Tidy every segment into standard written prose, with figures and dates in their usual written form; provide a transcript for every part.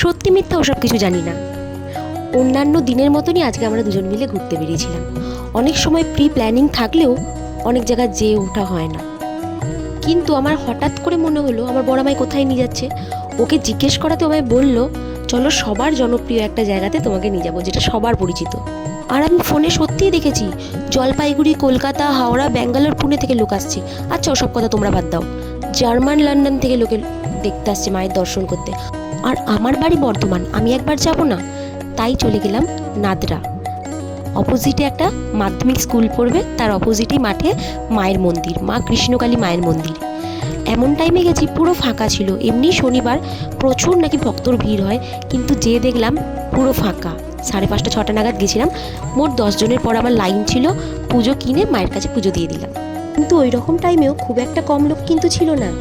সত্যি মিথ্যা ওসব কিছু জানি না। অন্যান্য দিনের মতনই আজকে আমরা দুজন মিলে ঘুরতে বেরিয়েছিলাম। অনেক সময় প্রি প্ল্যানিং থাকলেও অনেক জায়গায় যেয়ে ওঠা হয় না। কিন্তু আমার হঠাৎ করে মনে হলো আমার বড় মাই কোথায় নিয়ে যাচ্ছে। ওকে জিজ্ঞেস করাতে আমায় বলল, চলো সবার জনপ্রিয় একটা জায়গাতে তোমাকে নিয়ে যাবো, যেটা সবার পরিচিত। আর আমি ফোনে সত্যিই দেখেছি জলপাইগুড়ি, কলকাতা, হাওড়া, ব্যাঙ্গালোর, পুনে থেকে লোক আসছে। আচ্ছা ওসব কথা তোমরা বাদ দাও, জার্মান লন্ডন থেকে লোকে দেখতে আসছে মায়ের দর্শন করতে। আর আমার বাড়ি বর্ধমান, আমি একবার যাব না? তাই চলে গেলাম নাদরা। অপোজিটে একটা মাধ্যমিক স্কুল পড়বে, তার অপোজিটেই মাঠে মায়ের মন্দির, মা কৃষ্ণকালী মায়ের মন্দির। এমন টাইমে গেছি পুরো ফাঁকা ছিল। এমনি শনিবার প্রচুর নাকি ভক্তর ভিড় হয়, কিন্তু যেয়ে দেখলাম পুরো ফাঁকা। 5:30 6টা নাগাদ গেছিলাম। মোট 10 জনের পর আমার লাইন ছিল। পুজো কিনে মায়ের কাছে পুজো দিয়ে দিলাম। কিন্তু ওই রকম টাইমেও খুব একটা কম লোক কিন্তু ছিল না।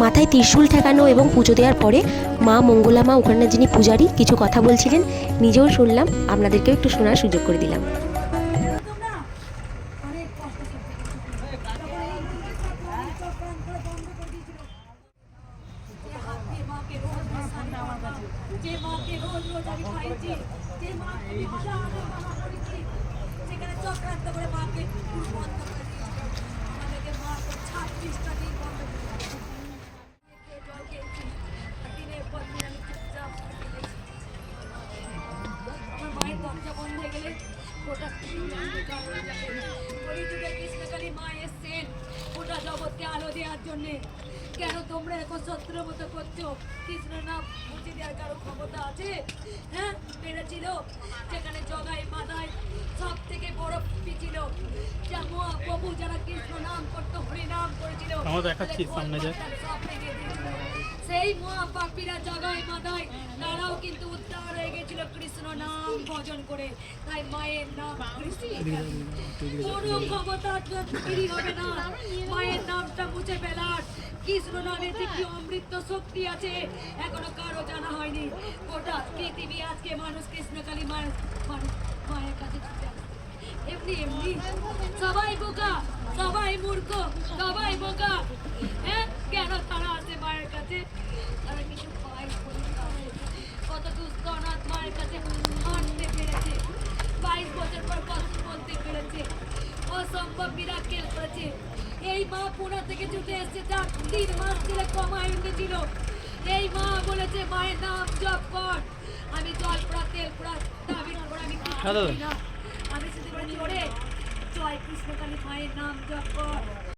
মাথায় ত্রিশূল ঠেকানো এবং পুজো দেওয়ার পরে মা মঙ্গলা মা, ওখানে যিনি পূজারী, কিছু কথা বলছিলেন, নিজেও শুনলাম, আপনাদেরকেও একটু শোনার সুযোগ করে দিলাম। আলো দেওয়ার জন্য কেন তোমরা এখন শত্রুর মতো করছো? কৃষ্ণ নাম মুছে দেওয়ার কারো ক্ষমতা আছে? হ্যাঁ, পেরেছিল। যেখানে জগাই মাথায় সব থেকে বড় ছিল প্রভু, যারা কৃষ্ণ নাম করতো, হরি নাম করেছিল, সেই মহাপাপীরা জগাই মাথায় তারাও কিন্তু উদ্ধার হয়ে গেছিল কৃষ্ণ নাম ভজন করে। তাই মায়ের নাম কোনো ক্ষমতা তৈরি হবে না মায়ের নামটা মুছে ফেলার। কৃষ্ণ নামে যে কি অমৃত শক্তি আছে এখনো কারো জানা হয়নি। গোটা পৃথিবী আজকে মানুষ কৃষ্ণকালী মায়ের কাছে ছুটে আসে। এমনি এমনি সবাই বোকা, সবাই মূর্খ, সবাই বোকা। হ্যাঁ, কেন তারা আসে মায়ের কাছে? তারা কিছু পায়। কত দুস্থ অনাথ মায়ের কাছে হাঁটতে পেরেছে, 22 বছর পর কথা বলতে পেরেছে, অসম্ভব মিরাকেল করেছে। এই মা পুনা থেকে ছুটে এসেছে, তার 3 মাস ছেলে কমায় উঠেছিল। এই মা বলেছে মায়ের নাম জপ কর। আমি জল পড়া, তেল পড়া, দাবি পড়া আমি কিছু করি না। আমি শুধু বলি, ওরে জয় কৃষ্ণকালী মায়ের নাম জপ কর।